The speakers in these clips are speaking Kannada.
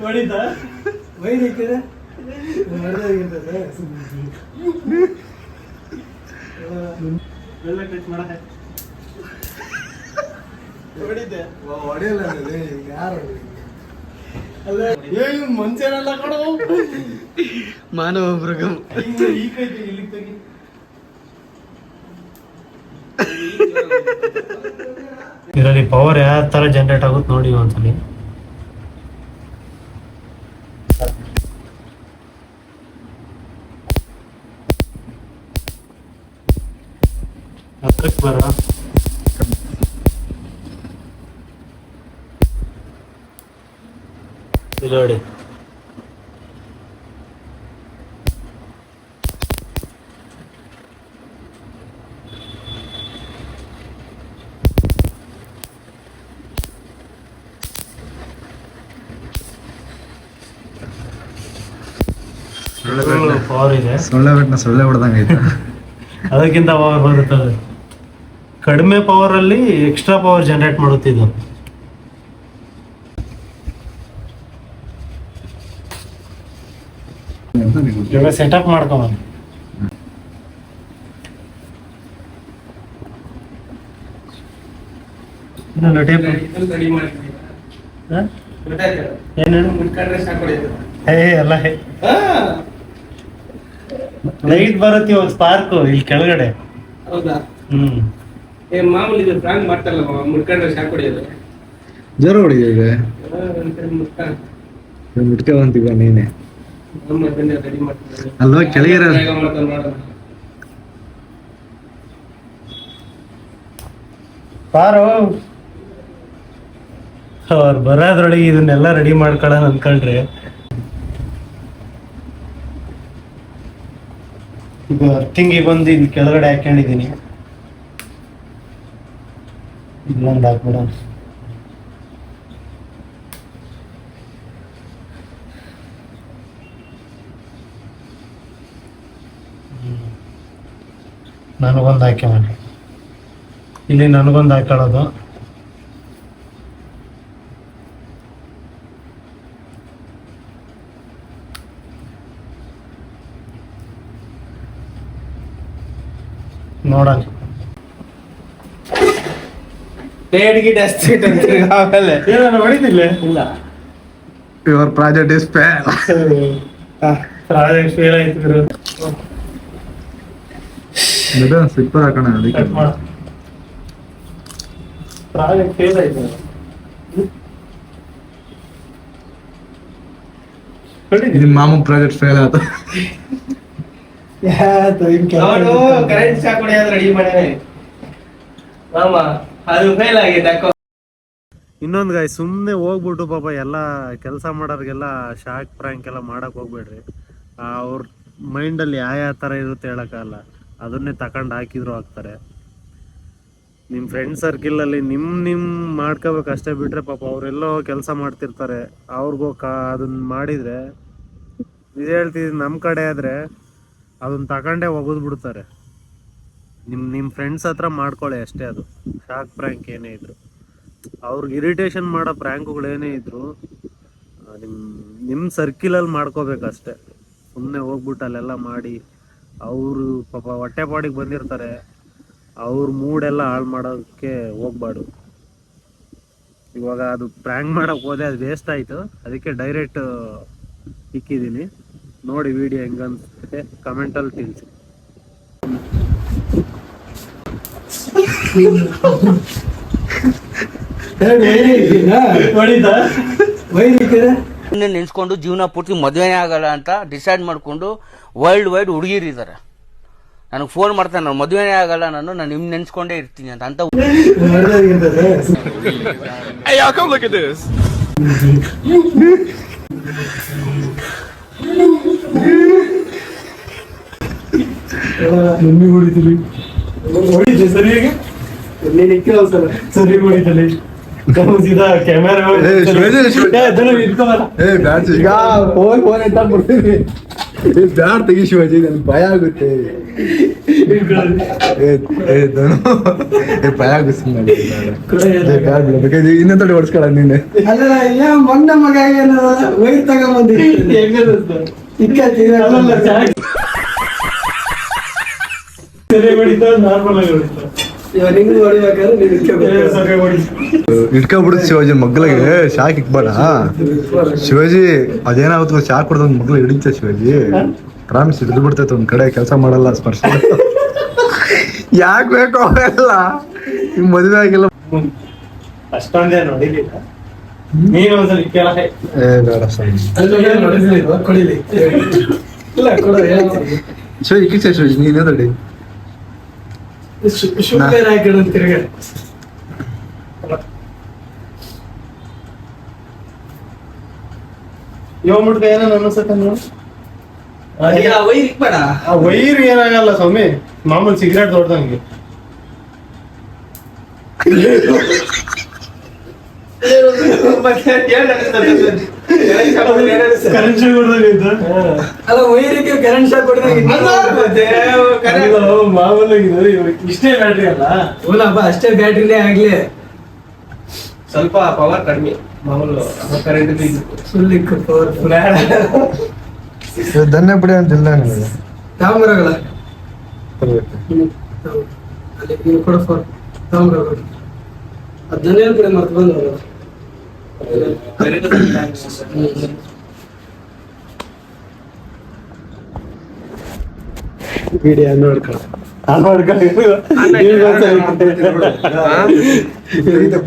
ಹೊಡಿತಾ ವೈರ್ ಇಕ್ಕಿದೆ ಮನುಷ್ಯನೆಲ್ಲ ಕೊಡು ಮಾನವ ಮೃಗಂ ಇದರಲ್ಲಿ ಪವರ್ ಯಾವ ತರ ಜನರೇಟ್ ಆಗುತ್ತೆ ನೋಡಿ ಒಂದ್ಸಲಿ. ಹತ್ತಕ್ಕೆ ಬರ ನೋಡಿ ಪವರ್ ಇದೆ. ಸೊಳ್ಳೆ ಹೊಡೆದಂಗೆ ಐತೆ. ಅದಕ್ಕಿಂತ ಪವರ್ ಬರುತ್ತದೆ. ಕಡಿಮೆ ಪವರ್ ಅಲ್ಲಿ ಎಕ್ಸ್ಟ್ರಾ ಪವರ್ ಜನರೇಟ್ ಮಾಡುತ್ತಿದ್ದು. ಇವಾಗ ಸೆಟಪ್ ಮಾಡ್ಕೊಂಬ ಎಲ್ಲ ಲೈಟ್ ಬರುತ್ತೆ ಇವಾಗ ಸ್ಪಾರ್ಕ್ ಇಲ್ಲಿ ಕೆಳಗಡೆ. ಹೌದಾ? ಮಾಮೂಲಿ ಫ್ರಾಂಕ್ ಮಾಡ್ತಾರಲ್ಲ ಮುಡ್ಕೊಂಡ್ರೆ ಶಾಕ್ ಹೊಡೆಯೋದು. ಜೋರ ಹೊಡಿದೆ ಮುಟ್ಕೆ ಬಂತೀವ ನೀನೆ ಅಲ್ವಾ ಕೆಳಗೆ ಪಾರು ಅವ್ರು ಬರೋದ್ರೊಳಗೆ ಇದನ್ನೆಲ್ಲ ರೆಡಿ ಮಾಡ್ಕೊಳ್ಳೋಣ ಅನ್ಕೊಂಡ್ರೆ ಈಗ ಅರ್ಥಿಂಗಿ ಬಂದು ಇಲ್ಲಿ ಕೆಳಗಡೆ ಹಾಕೊಂಡಿದೀನಿ. ಇಲ್ಲೊಂದು ಹಾಕ್ಬಿಡ. ನನಗೊಂದು ಹಾಕಿ ಮಾಡಿ ಇಲ್ಲಿ ನನಗೊಂದು ಹಾಕೊಳ್ಳೋದು. ನೋಡೋಣ ಆಮೇಲೆ ಏನೋ ಹೊಡಿತಿಲ್ಲ. ಇಲ್ಲ your project is fail. Project fail ಆಯ್ತು. ಸಿಪ್ಪರ್ ಹಾಕೋಣ ಅದಕ್ಕೆ. ಪ್ರಾಜೆಕ್ಟ್ ಫೇಲ್ ಆಯ್ತು. ನಿಮ್ ಮಾಮ ಪ್ರಾಜೆಕ್ಟ್ ಫೇಲ್ ಆಯ್ತು. ಕರೆಂಟ್ ಶಾಕ್ ಹೊಡೆಯೋದು ರೆಡಿ ಮಾಡ್ಯಾನೆ ಮಾಮ, ಅದು ಫೇಲ್ ಆಗಿದೆ. ಇನ್ನೊಂದು ಗಾಯ ಸುಮ್ಮನೆ ಹೋಗ್ಬಿಟ್ಟು ಪಾಪ ಎಲ್ಲ ಕೆಲಸ ಮಾಡೋರಿಗೆಲ್ಲ ಶಾಕ್ ಪ್ರ್ಯಾಂಕ್ ಎಲ್ಲ ಮಾಡಕ್ ಹೋಗ್ಬೇಡ್ರಿ. ಅವ್ರ ಮೈಂಡಲ್ಲಿ ಯಾವ ಥರ ಇರುತ್ತೆ ಹೇಳೋಕ್ಕಾಗಲ್ಲ. ಅದನ್ನೇ ತಗೊಂಡು ಹಾಕಿದ್ರು ಹಾಕ್ತಾರೆ. ನಿಮ್ಮ ಫ್ರೆಂಡ್ ಸರ್ಕಿಲಲ್ಲಿ ನಿಮ್ಮ ಮಾಡ್ಕೋಬೇಕು ಅಷ್ಟೇ ಬಿಟ್ರೆ ಪಾಪ ಅವರೆಲ್ಲೋ ಕೆಲಸ ಮಾಡ್ತಿರ್ತಾರೆ. ಅವ್ರಿಗೂ ಅದನ್ನ ಮಾಡಿದರೆ ಇದು ಹೇಳ್ತಿದ್ದೀನಿ, ನಮ್ಮ ಕಡೆ ಆದರೆ ಅದನ್ನ ತಗೊಂಡೇ ಒಗೆದ್ಬಿಡ್ತಾರೆ. ನಿಮ್ಮ ಫ್ರೆಂಡ್ಸ್ ಹತ್ರ ಮಾಡ್ಕೊಳ್ಳಿ ಅಷ್ಟೇ. ಅದು ಶಾಕ್ ಪ್ರ್ಯಾಂಕ್ ಏನೇ ಇದ್ರು, ಅವ್ರಿಗೆ ಇರಿಟೇಷನ್ ಮಾಡೋ ಪ್ರ್ಯಾಂಕ್ಗಳೇನೇ ಇದ್ರು ನಿಮ್ಮ ಸರ್ಕಿಲಲ್ಲಿ ಮಾಡ್ಕೋಬೇಕಷ್ಟೆ. ಸುಮ್ಮನೆ ಹೋಗ್ಬಿಟ್ಟು ಅಲ್ಲೆಲ್ಲ ಮಾಡಿ ಅವರು ಪಾಪ ಹೊಟ್ಟೆ ಪಾಡಿಗೆ ಬಂದಿರ್ತಾರೆ, ಅವ್ರ ಮೂಡೆಲ್ಲ ಹಾಳು ಮಾಡೋಕ್ಕೆ ಹೋಗ್ಬಾರ್ದು. ಇವಾಗ ಅದು ಪ್ರ್ಯಾಂಕ್ ಮಾಡೋಕ್ಕೆ ಹೋದೆ, ಅದು ವೇಸ್ಟ್ ಆಯಿತು. ಅದಕ್ಕೆ ಡೈರೆಕ್ಟ್ ಇಕ್ಕಿದ್ದೀನಿ. ನೋಡಿ ವಿಡಿಯೋ ಹೆಂಗನ್ಸುತ್ತೆ ಕಮೆಂಟಲ್ಲಿ ತಿಳಿಸಿ. ನೆನ್ಸ್ಕೊಂಡು ಜೀವನ ಪೂರ್ತಿ ಮದುವೆನೇ ಆಗಲ್ಲ ಅಂತ ಡಿಸೈಡ್ ಮಾಡ್ಕೊಂಡು ವರ್ಲ್ಡ್ ವೈಡ್ ಹುಡುಗಿರಿದ್ದಾರೆ. ನನಗೆ ಫೋನ್ ಮಾಡ್ತಾನೆ, ನಾನು ಮದುವೆನೇ ಆಗಲ್ಲ, ನಾನು ನಿಮ್ ನೆನ್ಸ್ಕೊಂಡೇ ಇರ್ತೀನಿ ಅಂತ. ಹೊಡಿದ್ದೆ ಸರಿಯಾಗಿ ಸರಿ ಹೊಡಿತಲ್ಲಿ ಕ್ಯಾಮೆರಾ ಬ್ಯಾಡ ತೆಗಿ ಶಿವಾಜಿ, ನನ್ಗೆ ಭಯ ಆಗುತ್ತೆ. ಭಯ ಆಗುತ್ತೆ ಇನ್ನೊಂದು ಹೊಡ್ಸ್ಕೊಳ ನೀನೆ. ಅಲ್ಲ ಮೊನ್ನ ಮಗ ವೈರ್ ತಗೊಂಬಂದಿ ಇಟ್ಕೊಬಿಡುತ್ತೆ ಶಿವಾಜಿ ಮಗ್ಳಿಗೆ, ಶಾಕ್ ಇಕ್ಬೇಡ ಶಿವಾಜಿ. ಅದೇನಾಗುತ್ತೆ ಶಾಕ್ ಕೊಡ್ದ ಒಂದ್ ಮಗ್ಳು ಹಿಡಿತ ಶಿವಾಜಿ, ಪ್ರಾಮಿಸ್ ಹಿಡಿದು ಬಿಡ್ತೈತೆ ಒಂದ್ ಕಡೆ ಕೆಲಸ ಮಾಡಲ್ಲ ಸ್ಪರ್ಶ. ಯಾಕೆ ಬೇಕು ಅವೆಲ್ಲ, ನಿಮ್ ಮದುವೆ ಆಗಿಲ್ಲ. ಅಷ್ಟೊಂದೇ ನೋಡಿಲಿಲ್ಲ ನೀನು ಒಂದ್ಸಲಿ ಕೇಳ. ಬೇಡ ಸ್ವಾಮಿ ಕೊಡಿಲಿ ಇಲ್ಲ ಕೊಡೋದು ಶಿವಾಜಿ ಕಿಚ್ಚ ಶಿವಾಜಿ ನೀನೇ ತಡಿ. ಶುಗರ್ ಹಾಕಿಡ ತಿರ್ಗ ಮುಟ್ಕ ಏನೋ ಅನ್ಸತ್ತ ನೋಡಿ. ವೈರ್ ಇಕ್ಬೇಡ. ಆ ವೈರ್ ಏನಾಗಲ್ಲ ಸ್ವಾಮಿ, ಮಾಮೂಲಿ ಸಿಗರೇಟ್ ದೊಡ್ಡದಂಗೆ. ಅಲ್ಲ ವೈರಿಗೆ ಕರೆಂಟ್ ಶಾಕ್ ಮಾಮೂಲಿ ಇಷ್ಟೇ ಬ್ಯಾಟ್ರಿ ಅಲ್ಲ. ಹೂನಪ್ಪ ಅಷ್ಟೇ ಬ್ಯಾಟ್ರಿನೇ ಆಗ್ಲಿ, ಸ್ವಲ್ಪ ಪವರ್ ಕಡಿಮೆ. ಮಾಮೂಲು ಕರೆಂಟ್ ಫುಲ್ ಪವರ್ಫುಲ್. ಧನ್ಯ ಪಡಿ ಅಂತಿಲ್ಲ ನಿಮಗೆ. ತಾಮ್ರಗಳ ಅಲ್ಲಿ ಕೊಡ ಫೋನ್ ತಾಮ್ರಗಳು ಅದನ್ನೇ ಕಡೆ ಮರ್ತು ಬಂದು ವಿಡಿಯೋ ನೋಡ್ಕೊಳ್ಳ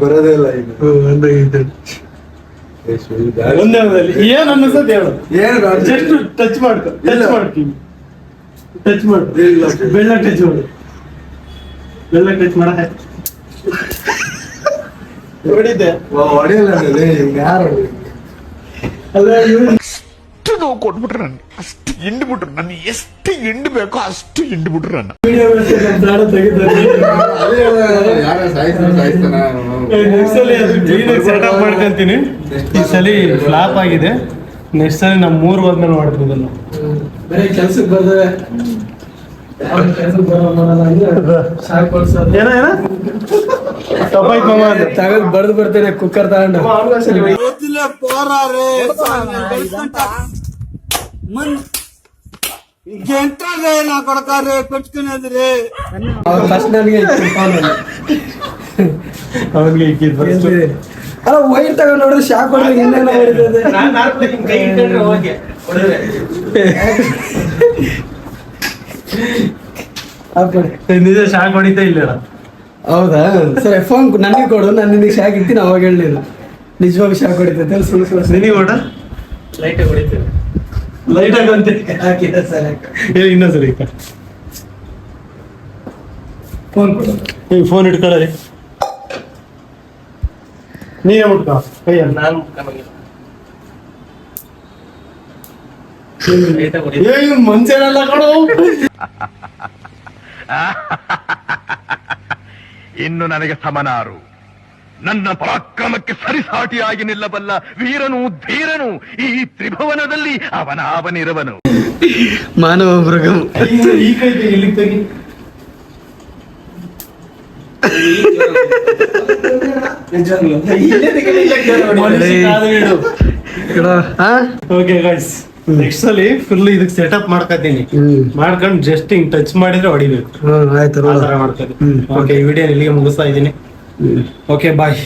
ಬರೋದೇ ಇಲ್ಲ ಈಗ. ಒಂದೇ ಏನ್ ಅನ್ನಿಸ್ತದೆ ಹೇಳು. ಏನು ಜಸ್ಟ್ ಟಚ್ ಮಾಡ್ಕೊ, ಟಚ್ ಮಾಡ್ತೀನಿ, ಟಚ್ ಮಾಡು, ಬೆಳ್ಳ ಟಚ್ ಮಾಡು, ಬೆಳ್ಳ ಟಚ್ ಮಾಡ. ಹೊಡಿದ್ದೆ ಹೊಡೆಯಲ್ಲ ಯಾರು ಅಲ್ಲ ಅಷ್ಟು ನೋವು ಕೊಟ್ಬಿಟ್ರು ನನ್ನ, ಅಷ್ಟು ಹಿಂಡ್ಬಿಟ್ರು ನನ್ನ, ಎಷ್ಟು ಹಿಂಡ್ಬೇಕೋ ಅಷ್ಟು ಹಿಂಡ್ಬಿಟ್ರು ನನ್ನ. ಸೆಟಪ್ ಮಾಡ್ಕೊಂತೀನಿ. ಈ ಸಲ ಫ್ಲಾಪ್ ಆಗಿದೆ, ನೆಕ್ಸ್ಟ್ ಸಲ ನಮ್ 3 ಹೋದ್ಮೇಲೆ ಮಾಡ್ತೀವಿ. ಬರೀ ಕೆಲ್ಸಕ್ಕೆ ಬರ್ತವೆ, ಕೆಲ್ಸಕ್ಕೆ ಏನ ಏನ ತಪ್ಪಾಯ್ತು ಮಾಮ ಅದು. ತಗದ್ ಬಡ್ದು ಬರ್ತೇನೆ ಕುಕ್ಕರ್ ತಗೊಂಡು. ಫಸ್ಟ್ ನನಗೆ ಅವನಿಗೆ ಇಕ್ಕಿದ್ first. ಅಲ್ಲ ವೈರ್ ತಗೊಂಡು ನೋಡಿದ್ರೆ ಶಾಕ್ ಹೊಡೆದ್ರೆ ಇನ್ನೇನೋ ಹೊಡಿತದೆ. ನಿಜ ಶಾಕ್ ಹೊಡಿತಾ ಇಲ್ಲ. ಹೌದಾ ಸರಿ, ಫೋನ್ ನನಗೆ ಕೊಡು, ನಾನು ನಿನಗೆ ಶಾಕ್ ಇರ್ತೀನಿ, ಅವಾಗ ಹೇಳಲಿಲ್ಲ. ನಿಜವಾಗಿ ಶಾಕ್ ಹೊಡಿತೈತೆ ಸುಳ್ಳು ನಿನಗೆ ಓಡ ಲೈಟ್ ಹೊಡಿತೇವೆ, ಲೈಟ್ ಆಗಂತೆ ಹಾಕಿದ ಸರಿ. ಇನ್ನೊಂದ್ಸರಿ ಫೋನ್ ಕೊಡು. ಫೋನ್ ಇಟ್ಕೊಳ್ಳಿ, ನೀನೇ ಮುಟ್ಕೋ ಕೈಯಲ್ಲಿ. ನಾನು ಮನ್ಸೇನಲ್ಲ ಕಣೋ. ಇನ್ನು ನನಗೆ ಸಮನಾರು, ನನ್ನ ಪರಾಕ್ರಮಕ್ಕೆ ಸರಿಸಾಟಿಯಾಗಿ ನಿಲ್ಲಬಲ್ಲ ವೀರನು ಧೀರನು ಈ ತ್ರಿಭುವನದಲ್ಲಿ ಅವನಿರುವನು. ಮಾನವ ಮೃಗಂ. ಈ ಕೈ ಇಲ್ಲಿ ತೆಗಿ. ಓಕೆ ಗೈಸ್, ನೆಕ್ಸ್ಟ್ ಸಲಿ ಫುಲ್ ಇದಕ್ಕೆ ಸೆಟಪ್ ಮಾಡ್ಕೊತೀನಿ. ಮಾಡ್ಕೊಂಡು ಜಸ್ಟ್ ಹಿಂಗ್ ಟಚ್ ಮಾಡಿದ್ರೆ ಹೊಡಿಬೇಕು. ಆಯ್ತು ಆ ತರ ಮಾಡ್ಕೊತೀನಿ. ಓಕೆ, ಈ ವಿಡಿಯೋ ಇಲ್ಲಿಗೆ ಮುಗಿಸ್ತಾ ಇದ್ದೀನಿ. ಓಕೆ ಬಾಯ್.